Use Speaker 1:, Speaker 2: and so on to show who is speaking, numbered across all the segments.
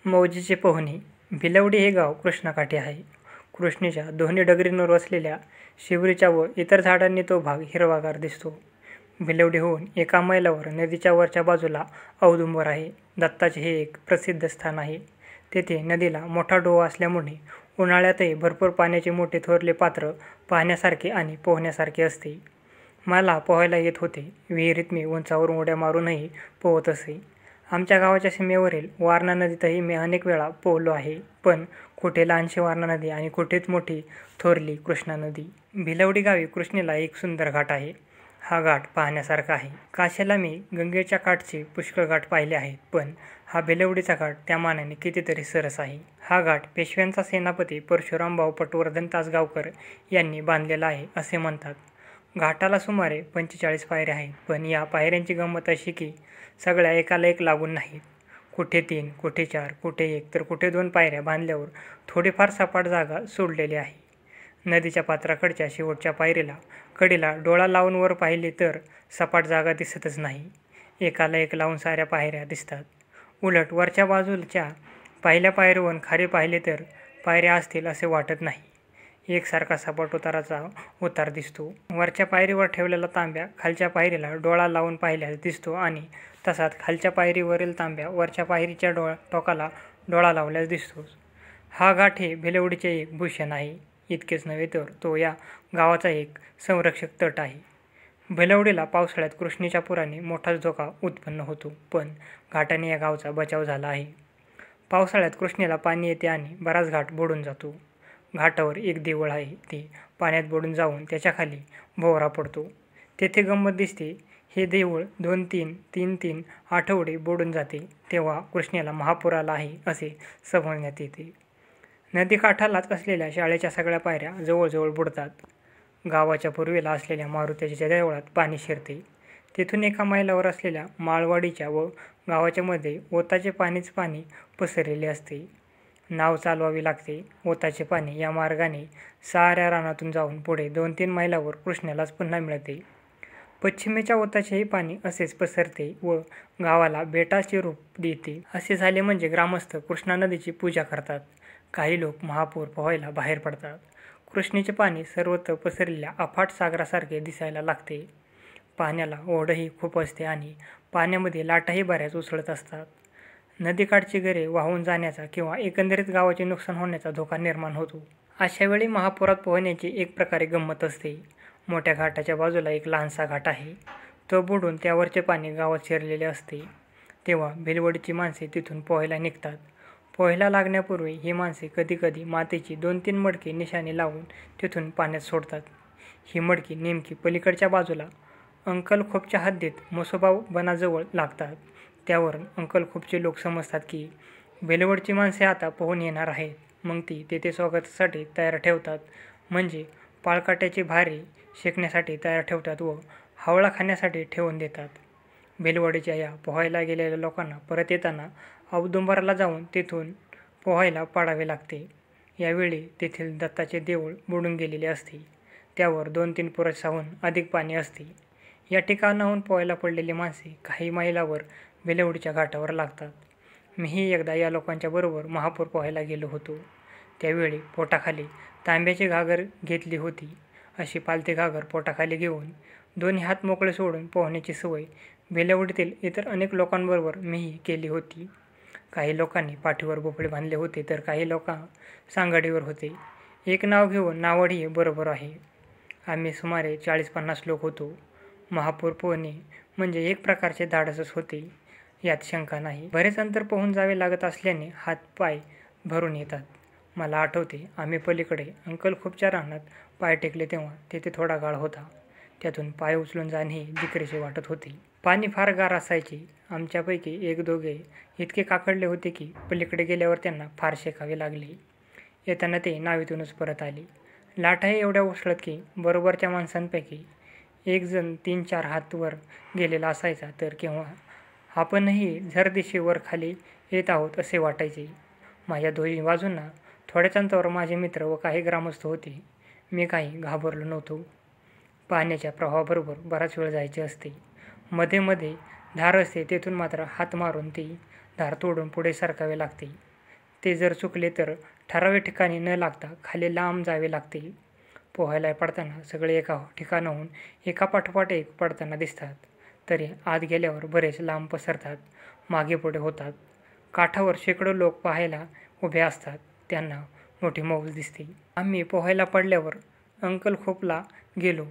Speaker 1: मौजेचे पोहणे. भिलवडी हे गाव कृष्णाकाठी आहे. कृष्णेच्या दोन्ही डगरींवर वसलेल्या शिवरीच्या व इतर झाडांनी तो भाग हिरवागार दिसतो. भिलवडीहून एका मैलावर नदीच्या वरच्या बाजूला औदुंबर आहे. दत्ताचे हे एक प्रसिद्ध स्थान आहे. तेथे नदीला मोठा डोह असल्यामुळे उन्हाळ्यातही भरपूर पाण्याचे मोठे थोरले पात्र पाहण्यासारखे आणि पोहण्यासारखे असते. मला पोहायला येत होते. विहिरीत मी उंचावरून उड्या मारूनही पोहत असे. आमच्या गावाच्या सीमेवरील वारणा नदीतही मी अनेक वेळा पोहलो आहे, पण कुठे लहानशी वारणा नदी आणि कुठेच मोठी थोरली कृष्णा नदी. भिलवडी गावी कृष्णेला एक सुंदर घाट आहे. हा घाट पाहण्यासारखा आहे. काशीला मी गंगेच्या काठचे पुष्कळ घाट पाहिले आहेत, पण हा भिलवडीचा घाट त्या मानाने कितीतरी सरस आहे. हा घाट पेशव्यांचा सेनापती परशुरामभाऊ पटवर्धन तासगावकर यांनी बांधलेला आहे असे म्हणतात. घाटाला सुमारे 45 पायऱ्या आहेत, पण या पायऱ्यांची गंमत अशी की सगळ्या एकाला एक लागून नाहीत. कुठे 3, कुठे 4, कुठे 1 तर कुठे 2 पायऱ्या बांधल्यावर थोडीफार सपाट जागा सोडलेली आहे. नदीच्या पात्राकडच्या शेवटच्या पायरीला कडीला डोळा लावून वर पाहिले तर सपाट जागा दिसतच नाही. एकाला एक लावून साऱ्या पायऱ्या दिसतात. उलट वरच्या बाजूच्या पहिल्या पायरीवरून खाली पाहिले तर पायऱ्या असतील असे वाटत नाही. एकसारखा सपाट उताराचा उतार दिसतो. वरच्या पायरीवर ठेवलेला तांब्या खालच्या पायरीला डोळा लावून पाहिल्यास दिसतो आणि तसाच खालच्या पायरीवरील तांब्या वरच्या पायरीच्या टोकाला डोळा लावल्यास दिसतोच. हा घाट हे भिलवडीचे एक भूषण आहे. इतकेच नव्हे तर तो या गावाचा एक संरक्षक तट आहे. भिलवडीला पावसाळ्यात कृष्णेच्या पुराने मोठाच धोका उत्पन्न होतो, पण घाटाने या गावचा बचाव झाला आहे. पावसाळ्यात कृष्णेला पाणी येते आणि बराच घाट बुडून जातो. घाटावर एक देऊळ आहे. ते पाण्यात बुडून जाऊन त्याच्याखाली भोवरा पडतो. तेथे गंमत दिसते. हे देऊळ 2-3 आठवडे बुडून जाते, तेव्हा कृष्णेला महापूर आला आहे असे समजण्यात येते. नदीकाठालाच असलेल्या शाळेच्या सगळ्या पायऱ्या जवळजवळ बुडतात. गावाच्या पूर्वेला असलेल्या मारुतीच्या देवळात पाणी शिरते. तेथून एका मैलावर असलेल्या माळवाडीच्या व गावाच्या मध्ये ओताचे पाणीच पाणी पसरलेले असते. नाव चालवावी लागते. ओताचे पाणी या मार्गाने साऱ्या रानातून जाऊन पुढे 2-3 मैलावर कृष्णेलाच पुन्हा मिळते. पश्चिमेच्या ओताचेही पाणी असेच पसरते व गावाला बेटाचे रूप देते. असे झाले म्हणजे ग्रामस्थ कृष्णा नदीची पूजा करतात. काही लोक महापूर पोहायला बाहेर पडतात. कृष्णेचे पाणी सर्वत्र पसरलेल्या अफाट सागरासारखे दिसायला लागते. पाण्याला ओढही खूप असते आणि पाण्यामध्ये लाटाही बऱ्याच उसळत असतात. नदीकाठची घरे वाहून जाण्याचा किंवा एकंदरीत गावाचे नुकसान होण्याचा धोका निर्माण होतो. अशावेळी महापुरात पोहण्याची एक प्रकारे गंमत असते. मोठ्या घाटाच्या बाजूला एक लहानसा घाट आहे. तो बुडून त्यावरचे पाणी गावात शिरलेले असते. तेव्हा भिलवडीची माणसे तिथून पोहायला निघतात. पोहायला लागण्यापूर्वी ही माणसे कधीकधी मातीची 2-3 मडकी निशाणी लावून तिथून पाण्यात सोडतात. ही मडकी नेमकी पलीकडच्या बाजूला अंकलखोपच्या हद्दीत म्हसोबा बनाजवळ लागतात. त्यावरून अंकलखोपचे लोक समजतात की भिलवडची माणसे आता पोहून येणार आहेत. मग ती तेथे स्वागतासाठी तयार ठेवतात, म्हणजे पाळकाट्याची भारी शेकण्यासाठी तयार ठेवतात व हावळा खाण्यासाठी ठेवून देतात. भिलवडीच्या या पोहायला गेलेल्या लोकांना परत येताना औदुंबराला जाऊन तेथून पोहायला पाडावे लागते. यावेळी तेथील दत्ताचे देऊळ बुडून गेलेले असते. त्यावर 2-3 पुरुषाहून अधिक पाणी असते. या ठिकाणाहून पोहायला पडलेली माणसे काही मैलावर भिलवडीच्या घाटावर लागतात. मीही एकदा या लोकांच्या बरोबर महापूर पोहायला गेलो होतो. त्यावेळी पोटाखाली तांब्याची घागर घेतली होती. अशी पालथी घागर पोटाखाली घेऊन 2 हात मोकळे सोडून पोहण्याची सवय भिलवडीतील इतर अनेक लोकांबरोबर मीही केली होती. काही लोकांनी पाठीवर भोपळे बांधले होते तर काही लोक सांगाडीवर होते. एक नाव घेऊन नावडी बरोबर आहे. आम्ही सुमारे 40-50 लोक होतो. महापूर पोहणे म्हणजे एक प्रकारचे धाडसच होते, यात शंका नाही. बरेच अंतर पोहून जावे लागत असल्याने हात-पाय भरून येतात. मला आठवते, आम्ही पलीकडे अंकलखोपच्या रानात पाय टेकले तेव्हा तेथे थोडा गाळ होता. त्यातून पाय उचलून जाणेही जिकरीचे वाटत होते. पाणी फार गार असायचे. आमच्यापैकी 1-2 इतके काकडले होते की पलीकडे गेल्यावर त्यांना फार शेकावे लागले. येताना ते नावेतूनच परत आले. लाटाही एवढ्या उसळत की बरोबरच्या माणसांपैकी एक जण 3-4 हात वर गेलेला असायचा, तर केव्हा आपणही झरदिशी वर खाली येत आहोत असे वाटायचे. माझ्या दोन्ही बाजूंना थोड्याच अंतरावर माझे मित्र व काही ग्रामस्थ होते. मी काही घाबरलो नव्हतो. पाण्याच्या प्रवाहाबरोबर बराच वेळ जायचे असते. मध्ये मध्ये धार असते, तेथून मात्र हात मारून ती धार तोडून पुढे सरकावे लागते. ते जर चुकले तर ठराविक ठिकाणी न लागता खाली लांब जावे लागते. पोहायला पडताना सगळे एका ठिकाणाहून एकापाठोपाठ एक पडताना दिसतात, तरी आत गेल्यावर बरेच लांब पसरतात, मागे पुढे होतात. काठावर शेकडो लोक पाहायला उभे असतात. त्यांना मोठी मौज दिसते. आम्ही पोहायला पडल्यावर अंकलखोपला गेलो.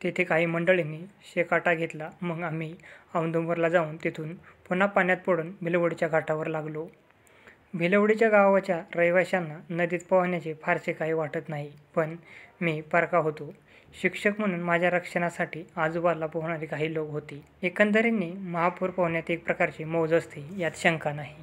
Speaker 1: तेथे काही मंडळींनी शेकाटा घेतला. मग आम्ही औदुंबरला जाऊन तिथून पुन्हा पाण्यात पडून भिलवडीच्या घाटावर लागलो. भिलवडीच्या गावाच्या रहिवाशांना नदीत पोहण्याचे फारसे काही वाटत नाही, पण मी परका होतो. शिक्षक म्हणून माझ्या रक्षणासाठी आजूबाजूला पोहणारे काही लोक होते. एकंदरीने महापूर पोहण्यात एक प्रकारची मौज असते, यात शंका नाही.